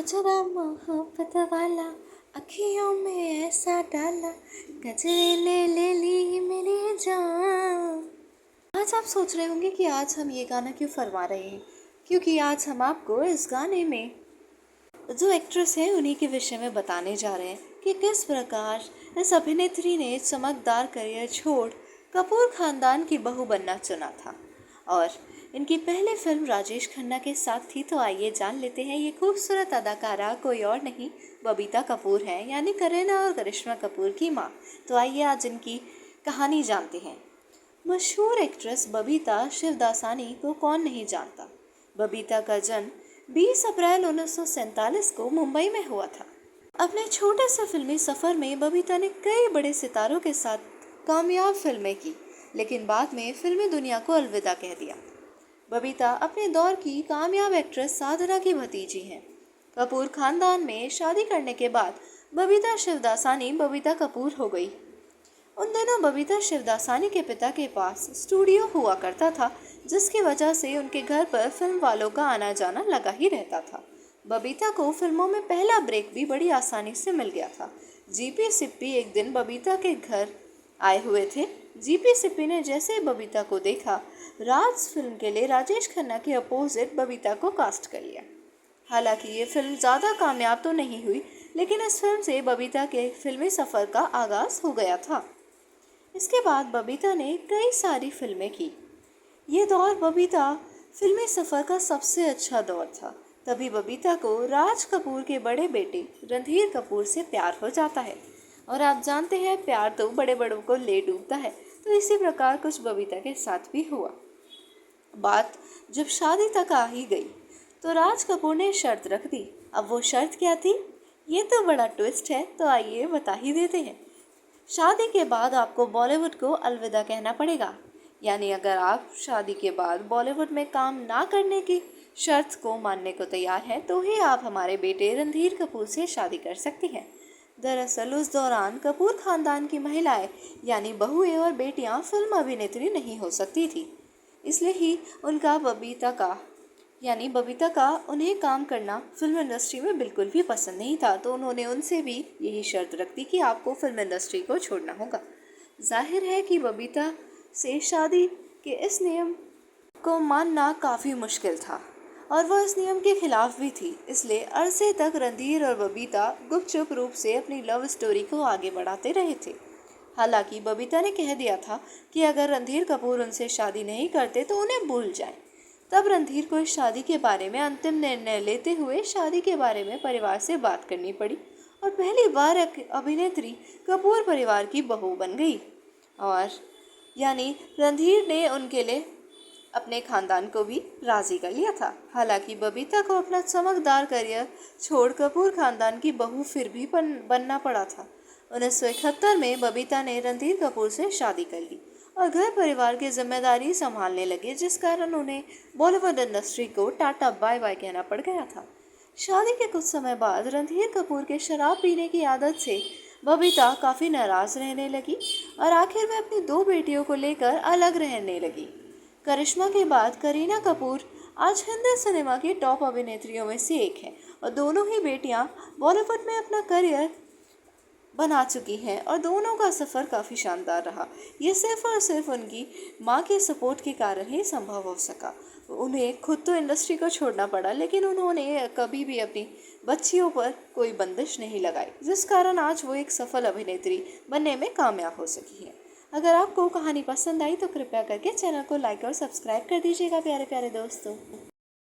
गजरा मोहब्बत वाला अखियों में ऐसा डाला, गजरे ने ले ली मेरी जान। आज आप सोच रहे होंगे कि आज हम ये गाना क्यों फरमा रहे हैं, क्योंकि आज हम आपको इस गाने में जो एक्ट्रेस है उन्हीं के विषय में बताने जा रहे हैं कि किस प्रकार इस अभिनेत्री ने चमकदार करियर छोड़ कपूर खानदान की बहू बनना चुना था। और इनकी पहली फिल्म राजेश खन्ना के साथ थी। तो आइए जान लेते हैं ये खूबसूरत अदाकारा कोई और नहीं बबीता कपूर है, यानी करीना और करिश्मा कपूर की माँ। तो आइए आज इनकी कहानी जानते हैं। मशहूर एक्ट्रेस बबीता शिवदासानी को कौन नहीं जानता। बबीता का जन्म 20 अप्रैल 1947 को मुंबई में हुआ था। अपने छोटे से फिल्मी सफर में बबीता ने कई बड़े सितारों के साथ कामयाब फिल्में की, लेकिन बाद में फिल्मी दुनिया को अलविदा कह दिया। बबीता अपने दौर की कामयाब एक्ट्रेस साधना की भतीजी हैं। कपूर खानदान में शादी करने के बाद बबीता शिवदासानी बबीता कपूर हो गई। उन दिनों बबीता शिवदासानी के पिता के पास स्टूडियो हुआ करता था, जिसकी वजह से उनके घर पर फिल्म वालों का आना जाना लगा ही रहता था। बबीता को फिल्मों में पहला ब्रेक भी बड़ी आसानी से मिल गया था। जीपी सिप्पी एक दिन बबीता के घर आए हुए थे। जीपी सिप्पी ने जैसे ही बबीता को देखा, राज फिल्म के लिए राजेश खन्ना के अपोजिट बबीता को कास्ट कर लिया। हालांकि ये फिल्म ज़्यादा कामयाब तो नहीं हुई, लेकिन इस फिल्म से बबीता के फिल्मी सफ़र का आगाज़ हो गया था। इसके बाद बबीता ने कई सारी फिल्में की। ये दौर बबीता फिल्मी सफ़र का सबसे अच्छा दौर था। तभी बबीता को राज कपूर के बड़े बेटे रणधीर कपूर से प्यार हो जाता है। और आप जानते हैं, प्यार तो बड़े बड़ों को ले डूबता है। तो इसी प्रकार कुछ बबीता के साथ भी हुआ। बात जब शादी तक आ ही गई तो राज कपूर ने शर्त रख दी। अब वो शर्त क्या थी, ये तो बड़ा ट्विस्ट है, तो आइए बता ही देते हैं। शादी के बाद आपको बॉलीवुड को अलविदा कहना पड़ेगा, यानी अगर आप शादी के बाद बॉलीवुड में काम ना करने की शर्त को मानने को तैयार हैं, तो ही आप हमारे बेटे रणधीर कपूर से शादी कर सकती हैं। दरअसल उस दौरान कपूर खानदान की महिलाएं यानी बहुएं और बेटियां फिल्म अभिनेत्री नहीं हो सकती थी। इसलिए ही उनका बबीता का उन्हें काम करना फिल्म इंडस्ट्री में बिल्कुल भी पसंद नहीं था। तो उन्होंने उनसे भी यही शर्त रख दी कि आपको फिल्म इंडस्ट्री को छोड़ना होगा। जाहिर है कि बबीता से शादी के इस नियम को मानना काफ़ी मुश्किल था और वह इस नियम के खिलाफ भी थी। इसलिए अरसे तक रणधीर और बबीता गुपचुप रूप से अपनी लव स्टोरी को आगे बढ़ाते रहे थे। हालांकि बबीता ने कह दिया था कि अगर रणधीर कपूर उनसे शादी नहीं करते तो उन्हें भूल जाएं। तब रणधीर को इस शादी के बारे में अंतिम निर्णय लेते हुए शादी के बारे में परिवार से बात करनी पड़ी और पहली बार अभिनेत्री कपूर परिवार की बहू बन गई। और यानी रणधीर ने उनके लिए अपने खानदान को भी राजी कर लिया था। हालांकि बबीता को अपना चमकदार करियर छोड़ कपूर खानदान की बहू फिर भी बनना पड़ा था। 1971 में बबीता ने रणधीर कपूर से शादी कर ली और घर परिवार की जिम्मेदारी संभालने लगे, जिस कारण उन्हें बॉलीवुड इंडस्ट्री को टाटा बाय बाय कहना पड़ गया था। शादी के कुछ समय बाद रणधीर कपूर के शराब पीने की आदत से बबीता काफ़ी नाराज़ रहने लगी और आखिर में अपनी 2 बेटियों को लेकर अलग रहने लगी। करिश्मा के बाद करीना कपूर आज हिंदी सिनेमा की टॉप अभिनेत्रियों में से एक है और दोनों ही बेटियां बॉलीवुड में अपना करियर बना चुकी हैं और दोनों का सफ़र काफ़ी शानदार रहा। ये सिर्फ और सिर्फ उनकी माँ के सपोर्ट के कारण ही संभव हो सका। उन्हें खुद तो इंडस्ट्री को छोड़ना पड़ा, लेकिन उन्होंने कभी भी अपनी बच्चियों पर कोई बंदिश नहीं लगाई, जिस कारण आज वो एक सफल अभिनेत्री बनने में कामयाब हो सकी है। अगर आपको कहानी पसंद आई तो कृपया करके चैनल को लाइक और सब्सक्राइब कर दीजिएगा प्यारे प्यारे दोस्तों।